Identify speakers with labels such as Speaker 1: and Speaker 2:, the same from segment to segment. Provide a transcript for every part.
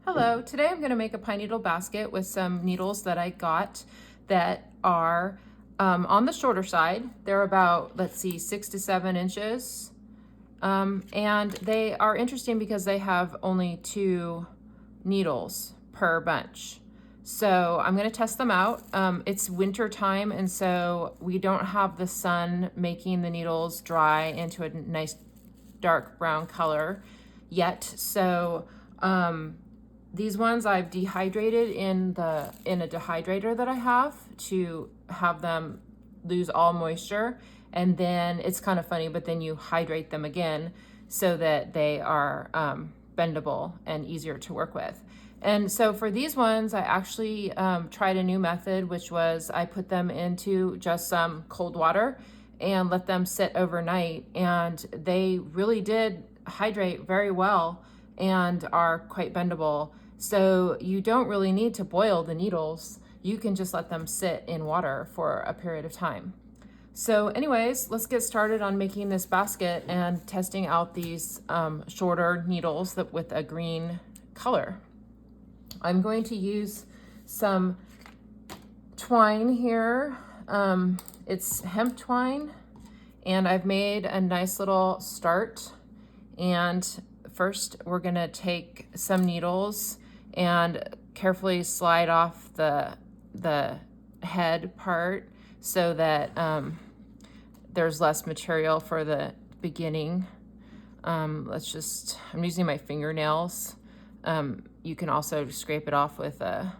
Speaker 1: Hello, today I'm going to make a pine needle basket with some needles that I got that are on the shorter side. They're about, let's see, 6 to 7 inches. And they are interesting because they have only 2 needles per bunch. So I'm going to test them out. It's winter time, and so we don't have the sun making the needles dry into a nice dark brown color yet. So these ones I've dehydrated in a dehydrator that I have to have them lose all moisture. And then it's kind of funny, but then you hydrate them again so that they are bendable and easier to work with. And so for these ones, I actually tried a new method, which was I put them into just some cold water and let them sit overnight. And they really did hydrate very well and are quite bendable. So you don't really need to boil the needles. You can just let them sit in water for a period of time. So anyways, let's get started on making this basket and testing out these shorter needles with a green color. I'm going to use some twine here. It's hemp twine, and I've made a nice little start. And first we're gonna take some needles and carefully slide off the head part so that there's less material for the beginning. I'm using my fingernails. You can also scrape it off with a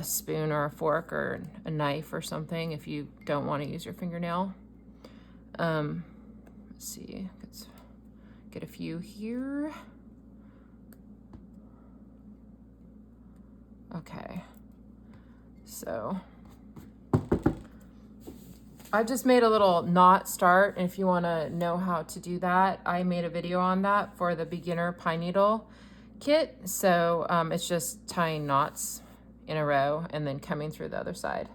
Speaker 1: spoon or a fork or a knife or something if you don't want to use your fingernail. Let's see, let's get a few here. Okay, so I just made a little knot start, and if you want to know how to do that, I made a video on that for the beginner pine needle kit. So it's just tying knots in a row and then coming through the other side.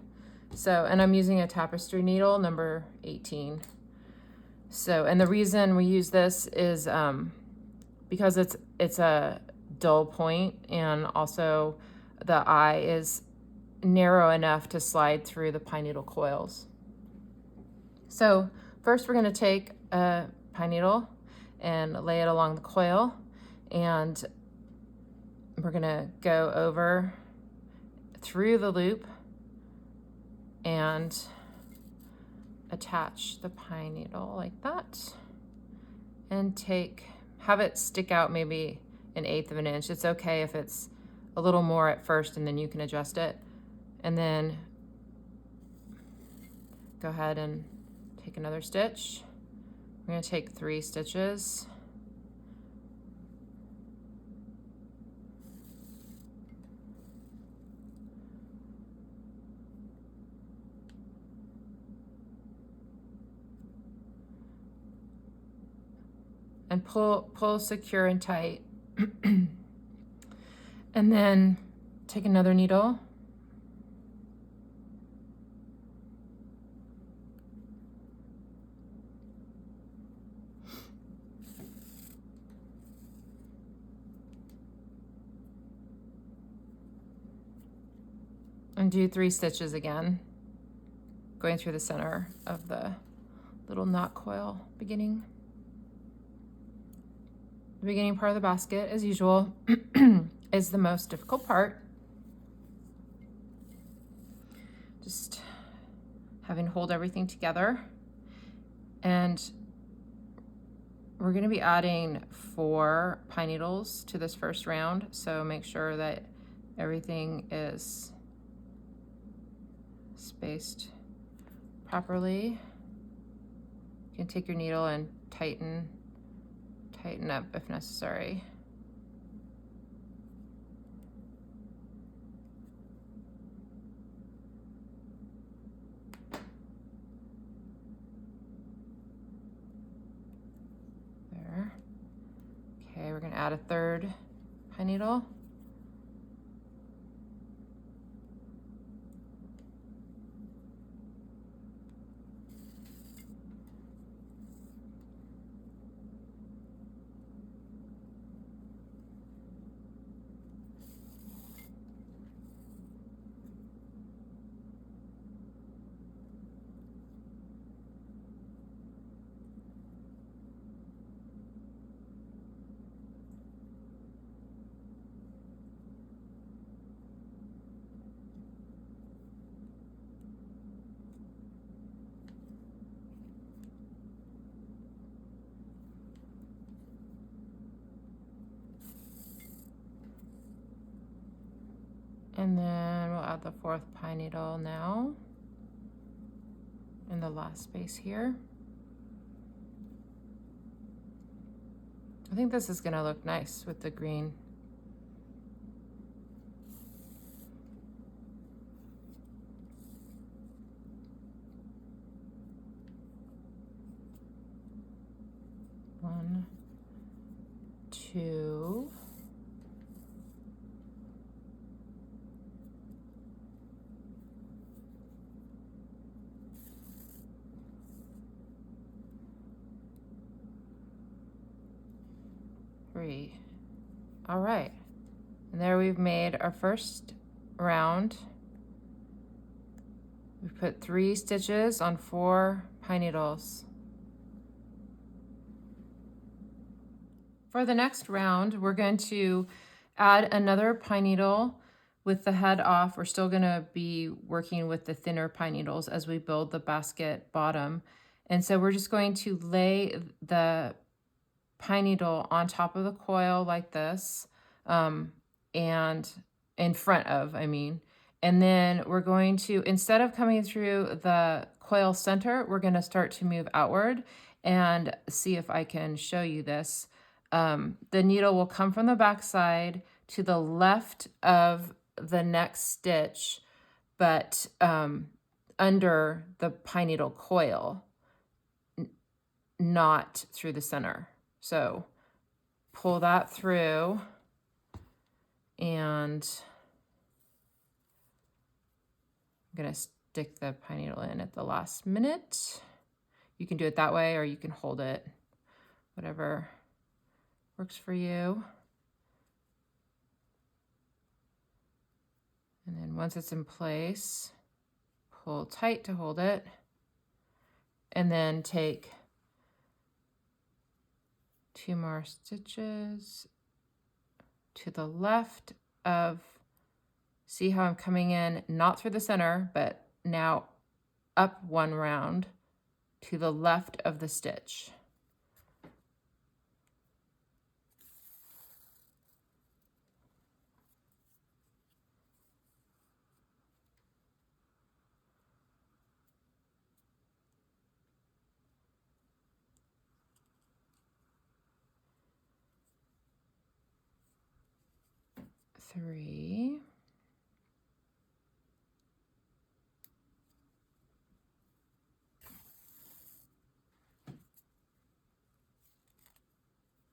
Speaker 1: So, and I'm using a tapestry needle number 18. So, and the reason we use this is because it's a dull point, and also the eye is narrow enough to slide through the pine needle coils. So first we're going to take a pine needle and lay it along the coil, and we're going to go over through the loop and attach the pine needle like that, and have it stick out maybe 1/8 of an inch. It's okay if it's a little more at first, and then you can adjust it. And then go ahead and take another stitch. We're going to take 3 stitches. And pull secure and tight. And then take another needle. And do 3 stitches again, going through the center of the little knot coil beginning. The beginning part of the basket, as usual, is the most difficult part. Just having to hold everything together. And we're going to be adding 4 pine needles to this first round, so make sure that everything is spaced properly. You can take your needle and tighten up if necessary. There. Okay, we're going to add a 3rd pine needle. And then we'll add the 4th pine needle now in the last space here. I think this is going to look nice with the green. One, two. Three. All right. And there we've made our first round. We've put 3 stitches on 4 pine needles. For the next round, we're going to add another pine needle with the head off. We're still going to be working with the thinner pine needles as we build the basket bottom. And so we're just going to lay the pine needle on top of the coil like this, and in front of, and then we're going to, instead of coming through the coil center, we're going to start to move outward and see if I can show you this. The needle will come from the back side to the left of the next stitch, but under the pine needle coil, not through the center. So pull that through, and I'm going to stick the pine needle in at the last minute. You can do it that way, or you can hold it, whatever works for you. And then once it's in place, pull tight to hold it, and then take 2 more stitches to the left of, see how I'm coming in, not through the center, but now up 1 round to the left of the stitch. Three.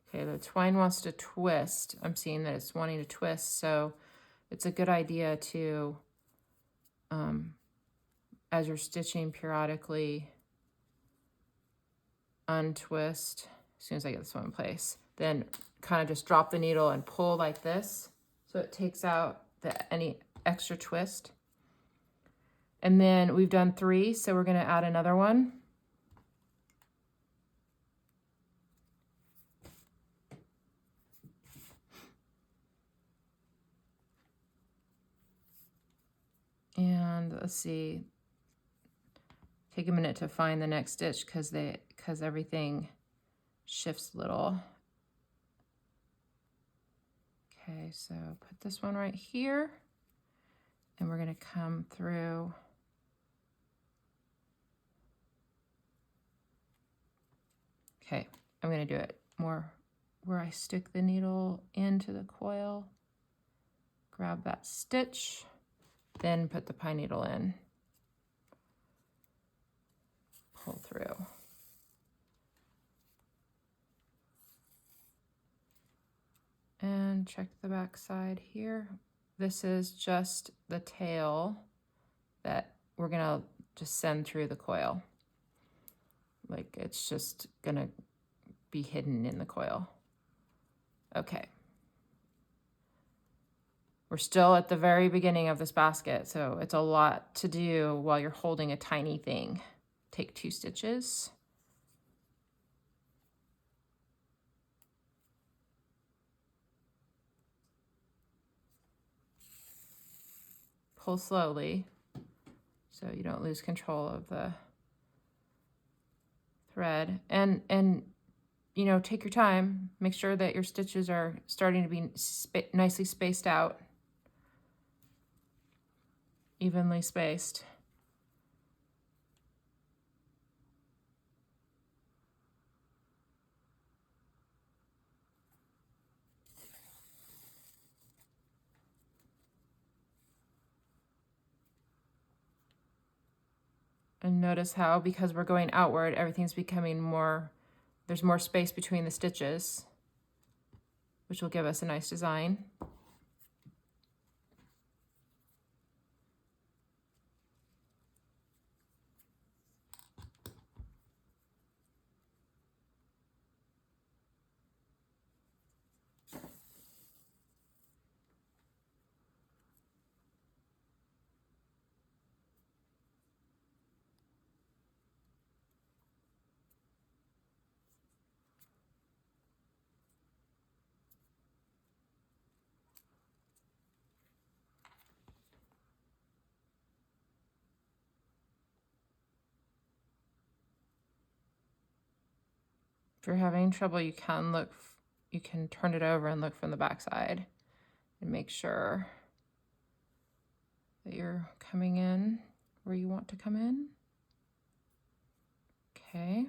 Speaker 1: Okay, the twine wants to twist. I'm seeing that it's wanting to twist, so it's a good idea to, as you're stitching, periodically untwist. As soon as I get this one in place, then kind of just drop the needle and pull like this, so it takes out any extra twist. And then we've done 3, so we're going to add another one. And let's see, take a minute to find the next stitch because everything shifts a little. Okay, so put this one right here, and we're going to come through. Okay, I'm going to do it more where I stick the needle into the coil, grab that stitch, then put the pine needle in, pull through. And check the back side here. This is just the tail that we're gonna just send through the coil. Like, it's just gonna be hidden in the coil. Okay. We're still at the very beginning of this basket, so it's a lot to do while you're holding a tiny thing. Take 2 stitches. Pull slowly so you don't lose control of the thread, and you know, take your time. Make sure that your stitches are starting to be nicely spaced out. evenly spaced. And notice how, because we're going outward, everything's becoming more, there's more space between the stitches, which will give us a nice design. If you're having trouble, you can turn it over and look from the back side and make sure that you're coming in where you want to come in. Okay.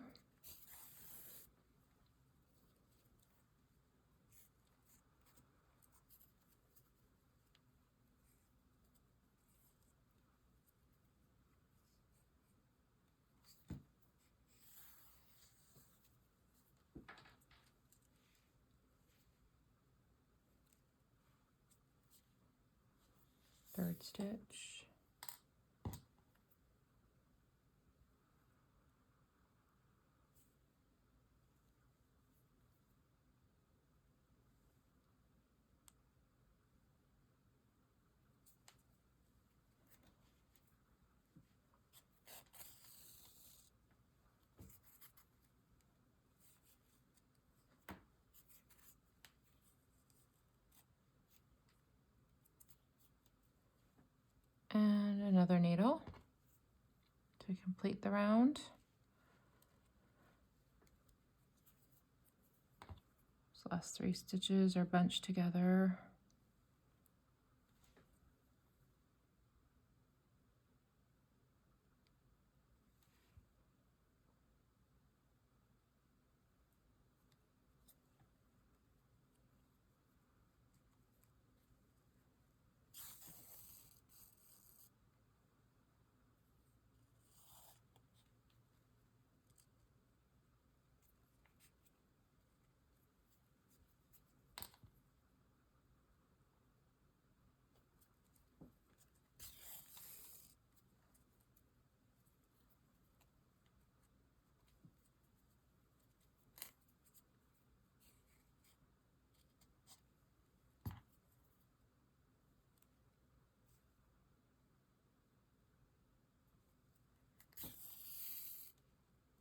Speaker 1: Third stitch. And another needle to complete the round. These last 3 stitches are bunched together.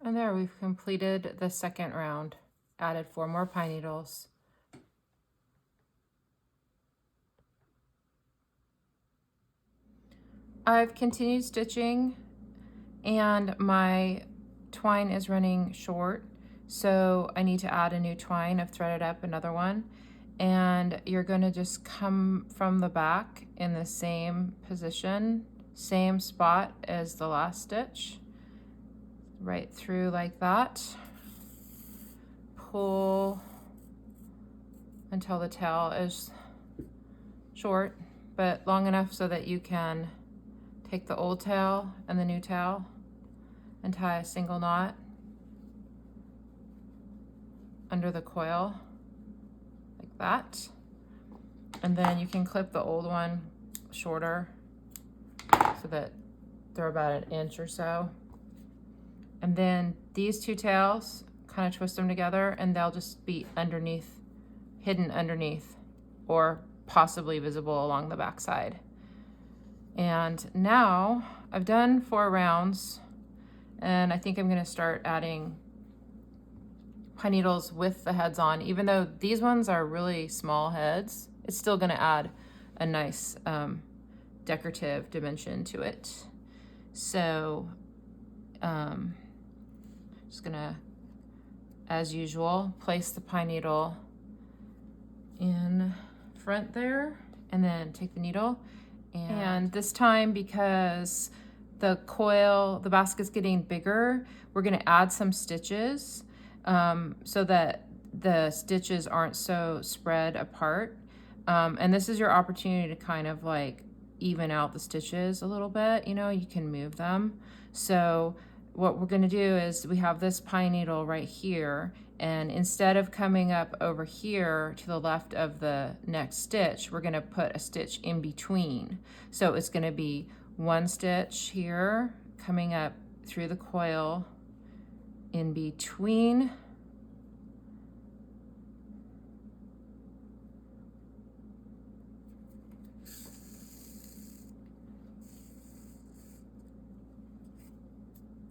Speaker 1: And there, we've completed the second round. Added 4 more pine needles. I've continued stitching and my twine is running short, so I need to add a new twine. I've threaded up another one, and you're going to just come from the back in the same position, same spot as the last stitch, right through like that. Pull until the tail is short, but long enough so that you can take the old tail and the new tail and tie a single knot under the coil like that. And then you can clip the old one shorter so that they're about 1 inch or so. And then these 2 tails, kind of twist them together and they'll just be underneath, hidden underneath, or possibly visible along the back side. And now I've done 4 rounds, and I think I'm going to start adding pine needles with the heads on. Even though these ones are really small heads, it's still going to add a nice decorative dimension to it. So just going to, as usual, place the pine needle in front there, and then take the needle And this time, because the basket's getting bigger, we're gonna add some stitches so that the stitches aren't so spread apart. And this is your opportunity to kind of like even out the stitches a little bit, you know, you can move them. So what we're gonna do is we have this pine needle right here, and instead of coming up over here to the left of the next stitch, we're gonna put a stitch in between. So it's gonna be one stitch here coming up through the coil in between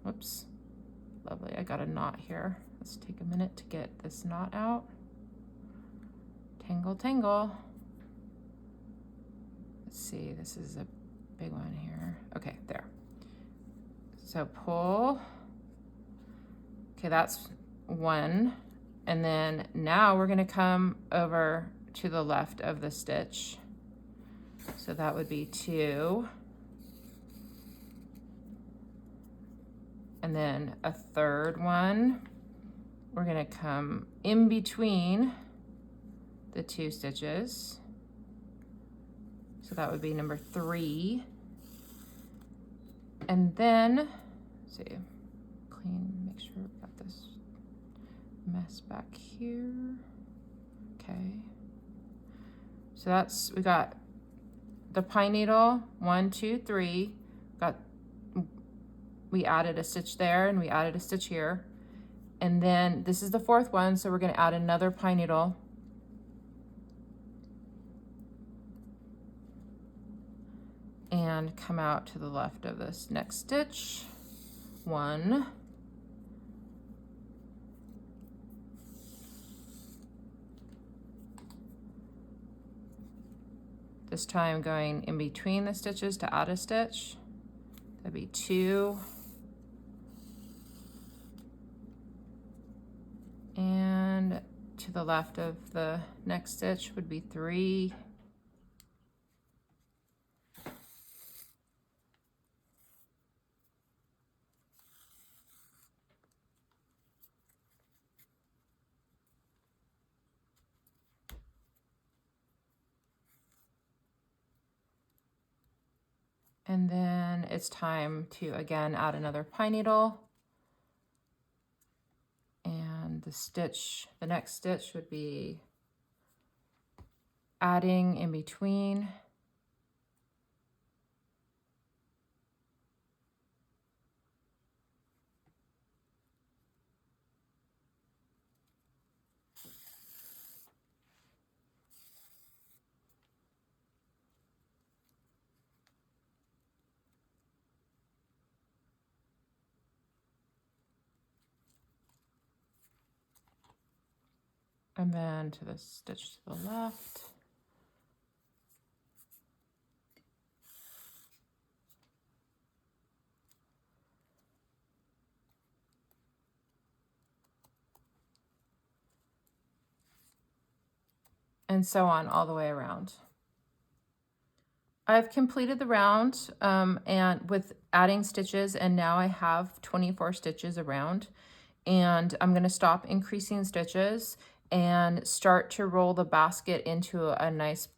Speaker 1: whoops, lovely, I got a knot here. Let's take a minute to get this knot out. Tangle, tangle. Let's see, this is a big one here. Okay, there. So pull. Okay, that's one. And then now we're gonna come over to the left of the stitch. So that would be two. And then a third one. We're gonna come in between the two stitches. So that would be number three. And then, let's see, clean, make sure we've got this mess back here. Okay. So we got the pine needle, 1, 2, 3. We added a stitch there and we added a stitch here. And then this is the fourth one, so we're gonna add another pine needle. And come out to the left of this next stitch. 1. This time going in between the stitches to add a stitch. That'd be 2. And to the left of the next stitch would be 3. And then it's time to again add another pine needle. And the next stitch would be adding in between. And then to the stitch to the left. And so on all the way around. I've completed the round and with adding stitches, and now I have 24 stitches around, and I'm going to stop increasing stitches and start to roll the basket into a nice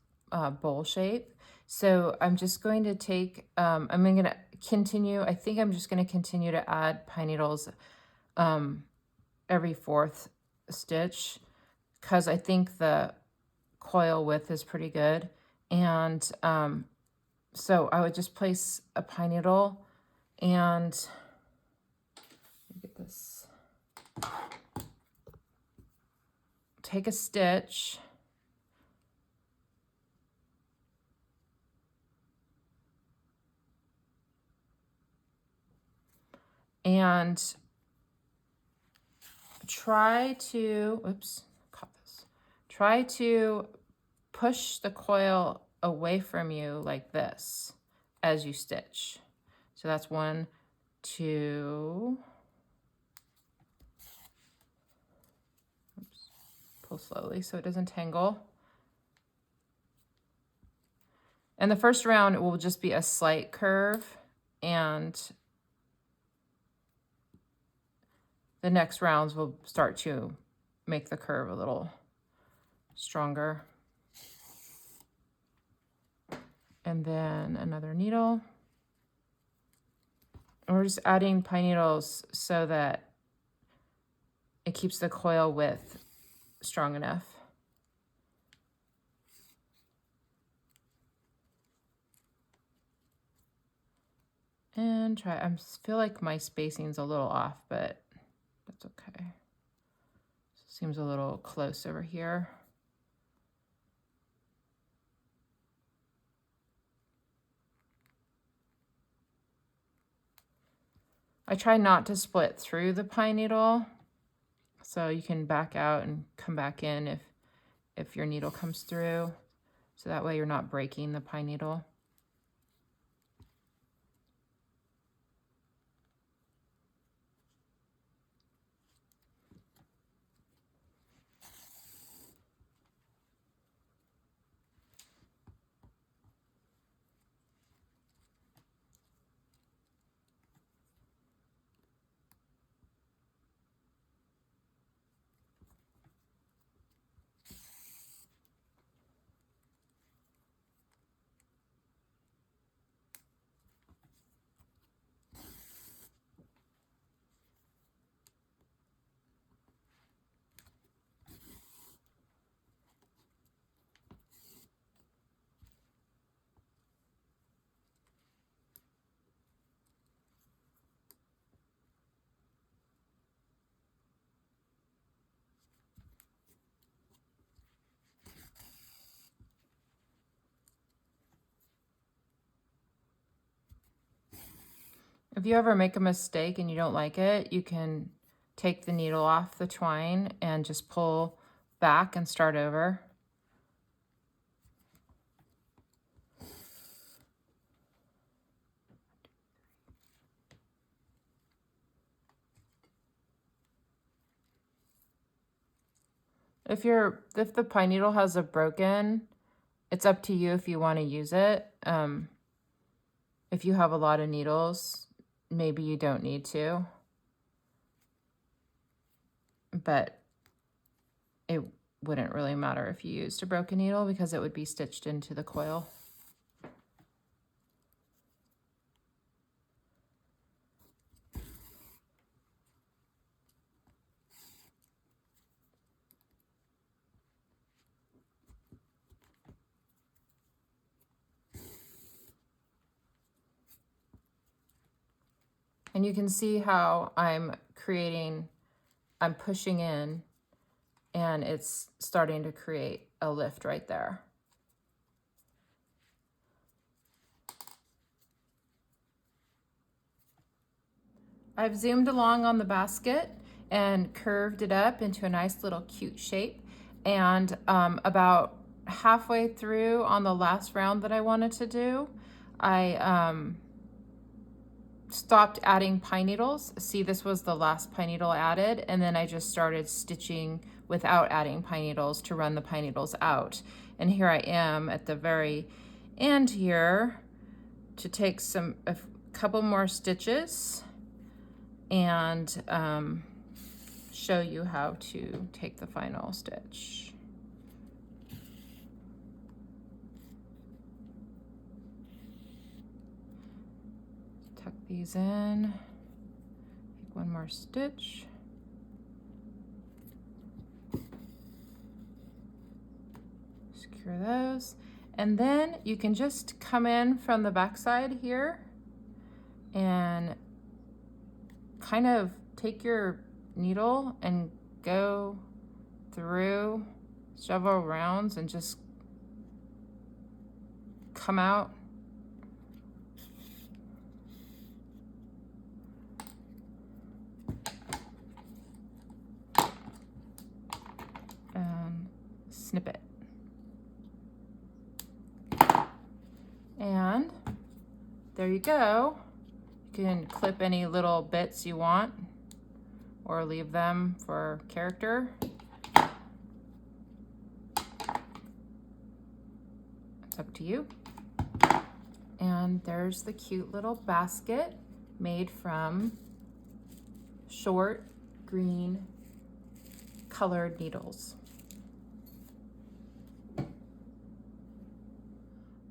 Speaker 1: bowl shape. So I'm just going to take, I'm going to continue, I think I'm just going to continue to add pine needles every 4th stitch, because I think the coil width is pretty good. And so I would just place a pine needle and get this, take a stitch, and try to, oops, caught this. Try to push the coil away from you like this as you stitch. So that's 1, 2, oops, pull slowly so it doesn't tangle. And the first round will just be a slight curve, and the next rounds will start to make the curve a little stronger. And then another needle. And we're just adding pine needles so that it keeps the coil width strong enough. And try, I feel like my spacing's a little off, but that's okay. Seems a little close over here. I try not to split through the pine needle, so you can back out and come back in if your needle comes through. So that way you're not breaking the pine needle. If you ever make a mistake and you don't like it, you can take the needle off the twine and just pull back and start over. If the pine needle has a broken, it's up to you if you want to use it. If you have a lot of needles, maybe you don't need to. But it wouldn't really matter if you used a broken needle because it would be stitched into the coil. And you can see how I'm pushing in, and it's starting to create a lift right there. I've zoomed along on the basket and curved it up into a nice little cute shape. And about halfway through on the last round that I wanted to do, I stopped adding pine needles. See, this was the last pine needle added, and then I just started stitching without adding pine needles to run the pine needles out. And here I am at the very end here to take a couple more stitches and show you how to take the final stitch. Tuck these in, take one more stitch. Secure those. And then you can just come in from the back side here and kind of take your needle and go through several rounds and just come out. And snip it. And there you go. You can clip any little bits you want or leave them for character. It's up to you. And there's the cute little basket made from short green colored needles.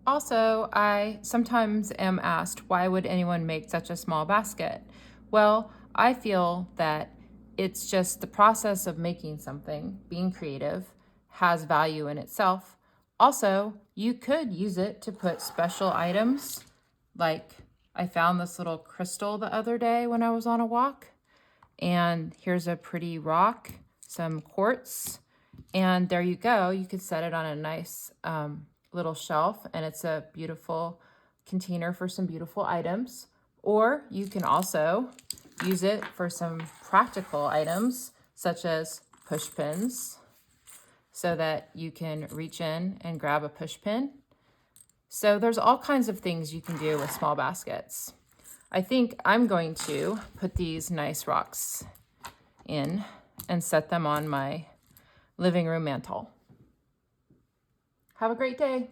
Speaker 1: Also, I sometimes am asked, why would anyone make such a small basket? Well, I feel that it's just the process of making something, being creative, has value in itself. Also, you could use it to put special items, like I found this little crystal the other day when I was on a walk, and here's a pretty rock, some quartz, and there you go. You could set it on a nice little shelf, and it's a beautiful container for some beautiful items. Or you can also use it for some practical items, such as push pins, so that you can reach in and grab a push pin. So there's all kinds of things you can do with small baskets. I think I'm going to put these nice rocks in and set them on my living room mantle. Have a great day.